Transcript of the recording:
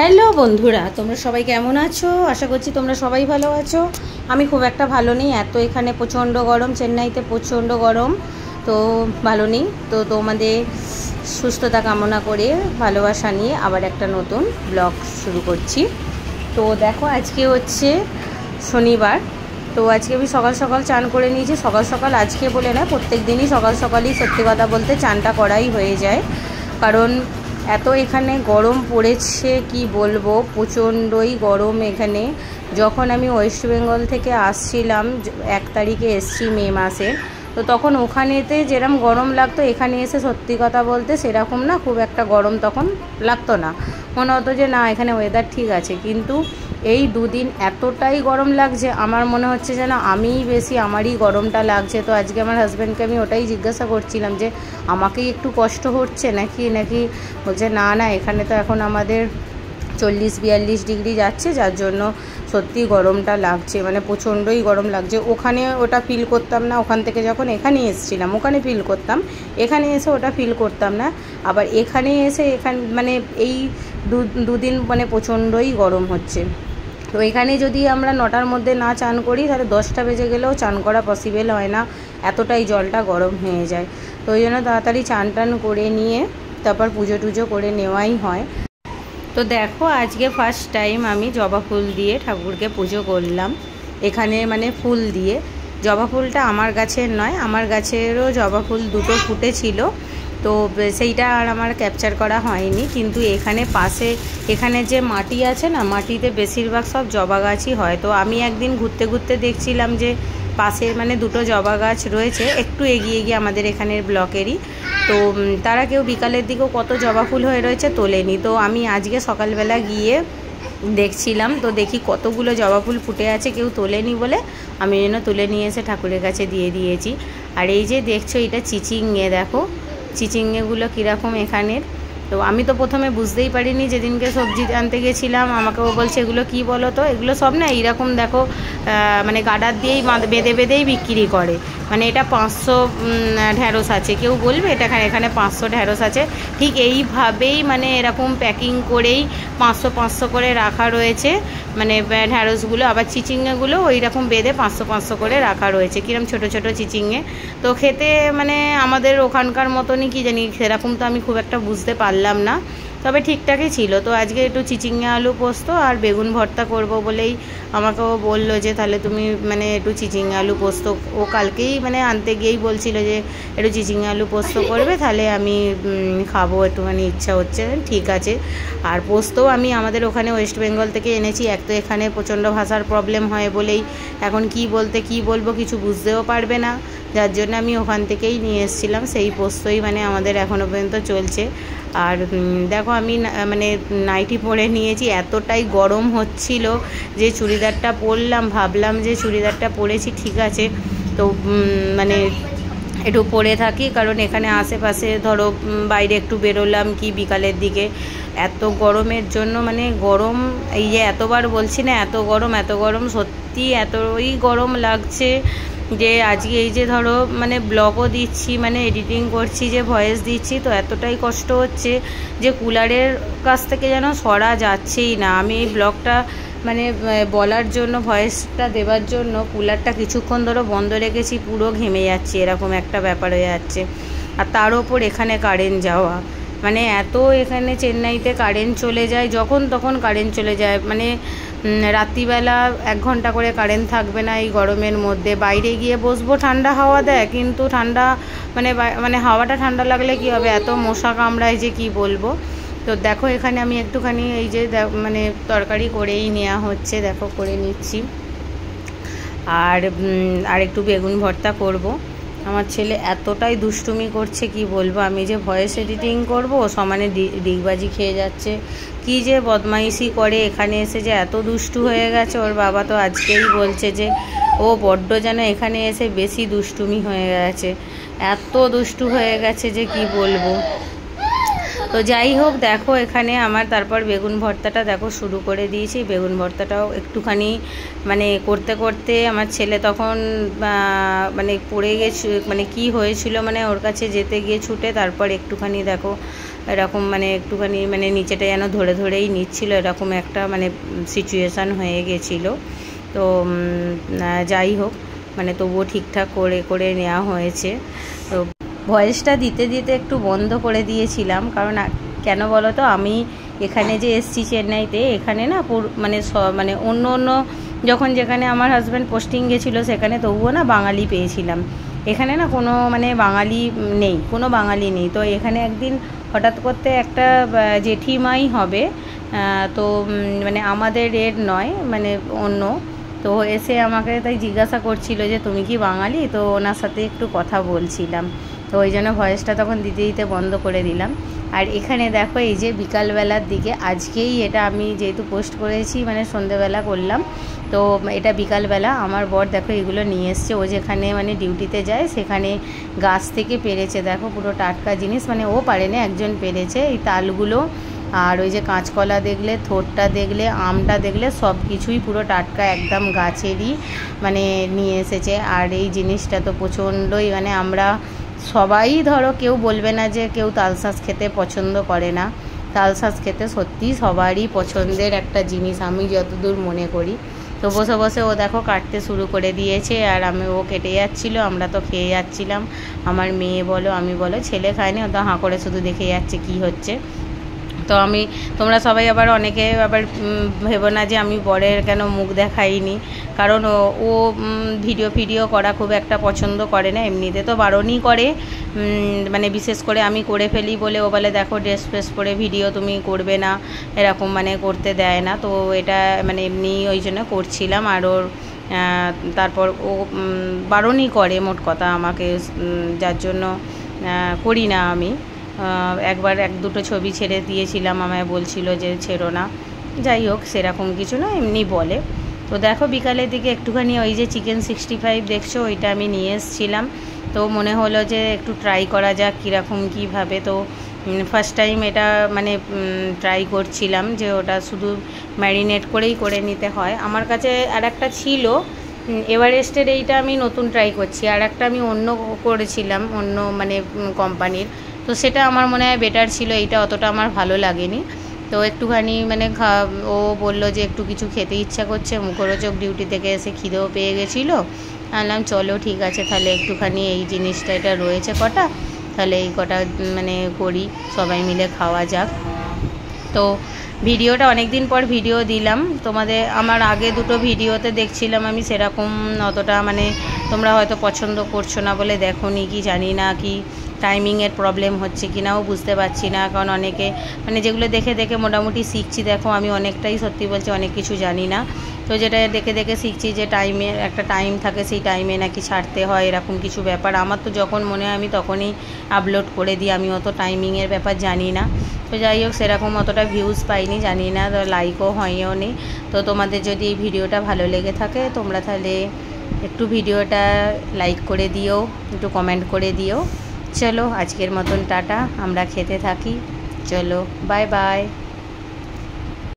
Hello বন্ধুরা, তোমরা সবাই কেমন আছো? আশা করছি তোমরা সবাই ভালো আছো। আমি খুব একটা ভালো নেই, এত এখানে প্রচণ্ড গরম, চেন্নাইতে প্রচণ্ড গরম, তো ভালো নেই। তো তোমাদের সুস্থতা কামনা করে ভালোবাসা নিয়ে আবার একটা নতুন ব্লগ শুরু করছি। তো দেখো, আজকে হচ্ছে শনিবার। তো আজকে আমি সকাল সকাল চান করে নিয়েছি। সকাল সকাল আজকে বলে না, প্রত্যেক দিনই সকাল সকালই সত্যি কথা বলতে চানটা করাই হয়ে যায়, কারণ এত এখানে গরম পড়েছে কি বলবো, প্রচণ্ডই গরম এখানে। যখন আমি ওয়েস্ট বেঙ্গল থেকে আসছিলাম, 1 তারিখে এসছি মে মাসে, তো তখন ওখানেতে যেরকম গরম লাগতো, এখানে এসে সত্যি কথা বলতে সেরকম না, খুব একটা গরম তখন লাগতো না। মনে হতো যে না, এখানে ওয়েদার ঠিক আছে। কিন্তু এই দুদিন এতটাই গরম লাগছে, আমার মনে হচ্ছে যেন আমিই বেশি, আমারই গরমটা লাগছে। তো আজকে আমার হাজব্যান্ডকে আমি ওটাই জিজ্ঞাসা করছিলাম যে আমাকেই একটু কষ্ট হচ্ছে নাকি বলছে না না, এখানে তো এখন আমাদের 40-42 ডিগ্রি যাচ্ছে, যার জন্য সত্যি গরমটা লাগছে, মানে প্রচণ্ডই গরম লাগছে। ওখানে ওটা ফিল করতাম না, ওখান থেকে যখন এখানে এসেছিলাম ওখানে ফিল করতাম, এখানে এসে ওটা ফিল করতাম না। আবার এখানে এসে মানে এই দুদিন মানে প্রচণ্ডই গরম হচ্ছে। তো এখানে যদি আমরা 9টার মধ্যে না চান করি, তাহলে 10টা বেজে গেলেও চান করা পসিবল হয় না, এতটাই জলটা গরম হয়ে যায়। তো ওই জন্য তাড়াতাড়ি চান টান করে নিয়ে তারপর পুজো টুজো করে নেওয়াই হয়। তো দেখো, আজকে ফার্স্ট টাইম আমি জবা ফুল দিয়ে ঠাকুরকে পুজো করলাম এখানে, মানে ফুল দিয়ে। জবা ফুলটা আমার গাছের নয়, আমার গাছেরও জবা ফুল দুটো ফুটেছিল, তো সেইটা আর আমার ক্যাপচার করা হয়নি। কিন্তু এখানে পাশে এখানে যে মাটি আছে না, মাটিতে বেশিরভাগ সব জবা গাছই হয়। তো আমি একদিন ঘুরতে ঘুরতে দেখছিলাম যে পাশে মানে দুটো জবা গাছ রয়েছে, একটু এগিয়ে গিয়ে আমাদের এখানের ব্লকেরই। তো তারা কেউ বিকালের দিকেও কত জবা ফুল হয়ে রয়েছে তোলেনি। তো আমি আজকে সকালবেলা গিয়ে দেখছিলাম, তো দেখি কতগুলো জবা ফুল ফুটে আছে, কেউ তোলেনি বলে আমি যেন তুলে নিয়ে এসে ঠাকুরের কাছে দিয়ে দিয়েছি। আর এই যে দেখছো, এটা চিচিঙ্গে, দেখো চিচিঙ্গেগুলো কীরকম এখানের। তো আমি তো প্রথমে বুঝতেই পারিনি, যেদিনকে সবজি আনতে গেছিলাম আমাকেও বলছে এগুলো কি বলো তো, এগুলো সব না এইরকম দেখো মানে গাডার দিয়েই বেঁধে বেঁধেই বিক্রি করে। মানে এটা 500 ঢ্যাঁড়স আছে, কেউ বলবে এটা এখানে 500 ঢ্যাঁড়স আছে, ঠিক এইভাবেই মানে এরকম প্যাকিং করেই 500 করে রাখা রয়েছে, মানে ঢ্যাঁড়সগুলো। আবার চিচিঙ্গেগুলো ওই রকম বেঁধে 500 করে রাখা রয়েছে, কিরম ছোট ছোট চিচিঙ্গে। তো খেতে মানে আমাদের ওখানকার মতনই কি জানি, সেরকম তো আমি খুব একটা বুঝতে পারলাম না, তবে ঠিকঠাকই ছিল। তো আজকে একটু চিচিঙ্গে আলু পোস্ত আর বেগুন ভর্তা করব বলেই আমাকেও বললো যে তাহলে তুমি মানে একটু চিচিঙ্গে আলু পোস্ত, ও কালকেই মানে আনতে গিয়েই বলছিল যে একটু চিচিঙ্গে আলু পোস্ত করবে, তাহলে আমি খাবো, একটুখানি ইচ্ছা হচ্ছে, ঠিক আছে। আর পোস্তও আমি আমাদের ওখানে ওয়েস্ট বেঙ্গল থেকে এনেছি। এক তো এখানে প্রচণ্ড ভাষার প্রবলেম হয় বলেই এখন কি বলতে কি বলবো কিছু বুঝতেও পারবে না, যার জন্য আমি ওখান থেকেই নিয়ে এসেছিলাম। সেই পোস্তই মানে আমাদের এখনও পর্যন্ত চলছে। আর দেখো, আমি মানে নাইটি পরে নিয়েছি, এতটাই গরম হচ্ছিল যে চুড়িদারটা পরলাম, ভাবলাম যে চুড়িদারটা পরেছি ঠিক আছে, তো মানে একটু পরে থাকি, কারণ এখানে আশেপাশে ধরো বাইরে একটু বেরোলাম কি বিকালের দিকে, এত গরমের জন্য মানে গরম, এই যে এতবার বলছি না এত গরম, সত্যি এতই গরম লাগছে যে আজকে এই যে ধরো মানে ব্লগও দিচ্ছি, মানে এডিটিং করছি, যে ভয়েস দিচ্ছি, তো এতটাই কষ্ট হচ্ছে যে কুলারের কাছ থেকে যেন সরা যাচ্ছেই না। আমি এই ব্লগটা মানে বলার জন্য, ভয়েসটা দেওয়ার জন্য কুলারটা কিছুক্ষণ ধরো বন্ধ রেখেছি, পুরো ঘেমে যাচ্ছে, এরকম একটা ব্যাপার হয়ে যাচ্ছে। আর তার ওপর এখানে কারেন্ট যাওয়া, মানে এত এখানে চেন্নাইতে কারেন্ট চলে যায়, যখন তখন কারেন্ট চলে যায়, মানে রাত্রিবেলা 1 ঘন্টা করে কারেন্ট থাকবে না এই গরমের মধ্যে। বাইরে গিয়ে বসবো, ঠান্ডা হাওয়া দেয়, কিন্তু ঠান্ডা মানে হাওয়াটা ঠান্ডা লাগলে কি হবে, এত মশা কামড়ায় যে কি বলবো। তো দেখো, এখানে আমি একটুখানি এই যে মানে তরকারি করেই নেওয়া হচ্ছে, দেখো করে নিচ্ছি। আর একটু বেগুন ভর্তা করব। আমার ছেলে এতটাই দুষ্টুমি করছে কি বলবো, আমি যে ভয়েস এডিটিং করব সমানে ডিগবাজি খেয়ে যাচ্ছে, কি যে বদমাইশি করে। এখানে এসে যে এত দুষ্টু হয়ে গেছে, ওর বাবা তো আজকেই বলছে যে ও বড্ড যেন এখানে এসে বেশি দুষ্টুমি হয়ে গেছে, এত দুষ্টু হয়ে গেছে যে কি বলবো। তো যাই হোক, দেখো এখানে আমার তারপর বেগুন ভর্তাটা দেখো শুরু করে দিয়েছি। বেগুন ভর্তাটাও একটুখানি মানে করতে করতে আমার ছেলে তখন মানে পড়ে গেছে, মানে কি হয়েছিল, মানে ওর কাছে যেতে গিয়ে ছুটে, তারপর একটুখানি দেখো এরকম মানে একটুখানি মানে নিচেটা যেন ধরে ধরেই নিচ্ছিল, এরকম একটা মানে সিচুয়েশান হয়ে গেছিলো। তো যাই হোক মানে তবুও ঠিকঠাক করে করে নেওয়া হয়েছে। তো ভয়েসটা দিতে দিতে একটু বন্ধ করে দিয়েছিলাম, কারণ কেন বলো তো, আমি এখানে যে এসছি চেন্নাইতে, এখানে না মানে মানে অন্য অন্য যখন যেখানে আমার হাজব্যান্ড পোস্টিং গেছিলো সেখানে তবুও না বাঙালি পেয়েছিলাম, এখানে না কোনো মানে বাঙালি নেই, কোনো বাঙালি নেই। তো এখানে একদিন হঠাৎ করতে একটা জেঠিমাই হবে, তো মানে আমাদের এর নয় মানে অন্য, তো এসে আমাকে তাই জিজ্ঞাসা করছিল যে তুমি কি বাঙালি, তো ওনার সাথে একটু কথা বলছিলাম, তো ওই জন্য ভয়েসটা তখন দিতে দিতে বন্ধ করে দিলাম। আর এখানে দেখো এই যে বিকালবেলার দিকে, আজকেই এটা আমি যেহেতু পোস্ট করেছি মানে সন্ধেবেলা করলাম, তো এটা বিকালবেলা আমার বর দেখো এগুলো নিয়ে এসছে, ও যেখানে মানে ডিউটিতে যায় সেখানে গাছ থেকে পেরেছে, দেখো পুরো টাটকা জিনিস, মানে ও পারেনি একজন পেরেছে, এই তালগুলো আর ওই যে কাঁচকলা দেখলে, থোরটা দেখলে, আমটা দেখলে সব কিছুই পুরো টাটকা একদম গাছেরই মানে নিয়ে এসেছে। আর এই জিনিসটা তো প্রচণ্ডই মানে আমরা সবাই ধরো কেউ বলবে না যে কেউ তালশাঁস খেতে পছন্দ করে না, তালশাঁস খেতে সত্যিই সবারই পছন্দের একটা জিনিস আমি যতদূর মনে করি। তো বসে বসে ও দেখো কাটতে শুরু করে দিয়েছে, আর ও কেটে যাচ্ছিলো, আমরা তো খেয়ে যাচ্ছিলাম, আমার মেয়ে বলো আমি বলো, ছেলে খায়নি, ও তো হাঁ করে শুধু দেখে যাচ্ছে কি হচ্ছে। তো তোমরা সবাই আবার অনেকে আবার ভেবো না যে আমি বরের কেন মুখ দেখাইনি, কারণ ও ভিডিও করা খুব একটা পছন্দ করে না, এমনিতে তো বারণই করে, মানে বিশেষ করে আমি করে ফেলি বলে ও বলে দেখো ড্রেস ফ্রেস পরে ভিডিও তুমি করবে না, এরকম মানে করতে দেয় না। তো এটা মানে এমনি ওই জন্য করছিলাম, আর ওর তারপর ও বারণই করে মোট কথা আমাকে, যার জন্য করি না আমি। একবার এক দুটো ছবি ছেড়ে দিয়েছিলাম, আমায় বলছিল যে ছেড়ো না, যাই হোক সেরকম কিছু না, এমনি বলে। তো দেখো বিকালের দিকে একটুখানি ওই যে চিকেন 65 দেখছো ওইটা আমি নিয়ে এসেছিলাম, তো মনে হলো যে একটু ট্রাই করা যাক কীরকম কীভাবে। তো ফার্স্ট টাইম এটা মানে ট্রাই করছিলাম যে ওটা শুধু ম্যারিনেট করেই করে নিতে হয়। আমার কাছে আর একটা ছিল এভারেস্টের, এইটা আমি নতুন ট্রাই করছি, আর একটা আমি অন্য করেছিলাম অন্য মানে কোম্পানির, তো সেটা আমার মনে হয় বেটার ছিল, এইটা অতটা আমার ভালো লাগেনি। তো একটুখানি মানে ও বললো যে একটু কিছু খেতে ইচ্ছা করছে, মুখরোচক ডিউটি থেকে এসে খিদেও পেয়ে গেছিলো, আনলাম চলো ঠিক আছে তাহলে একটুখানি এই জিনিসটা এটা রয়েছে কটা, তাহলে এই কটা মানে করি, সবাই মিলে খাওয়া যাক। তো ভিডিওটা অনেক দিন পর ভিডিও দিলাম তোমাদের, আমার আগে দুটো ভিডিওতে দেখছিলাম আমি সেরকম অতটা মানে তোমরা হয়তো পছন্দ করছো না বলে দেখোনি কি জানি না, কি টাইমিংয়ের প্রবলেম হচ্ছে কি নাও বুঝতে পারছি না, কারণ অনেকে মানে যেগুলো দেখে দেখে মোটামুটি শিখছি, দেখো আমি অনেকটাই সত্যি বলছি অনেক কিছু জানি না, তো যেটা দেখে দেখে শিখছি যে টাইমের একটা টাইম থাকে, সেই টাইমে নাকি ছাড়তে হয় এরকম কিছু ব্যাপার, আমার তো যখন মনে হয় আমি তখনই আপলোড করে দিই, আমি অত টাইমিংয়ের ব্যাপার জানি না। তো যাই হোক সেরকম অতটা ভিউজ পাইনি, জানি না, তো লাইকও হয়ও নি। তো তোমাদের যদি এই ভিডিওটা ভালো লেগে থাকে তোমরা তাহলে একটু ভিডিওটা লাইক করে দিও, একটু কমেন্ট করে দিও। চলো আজকের মতন টাটা, আমরা খেতে থাকি, চলো বাই বাই।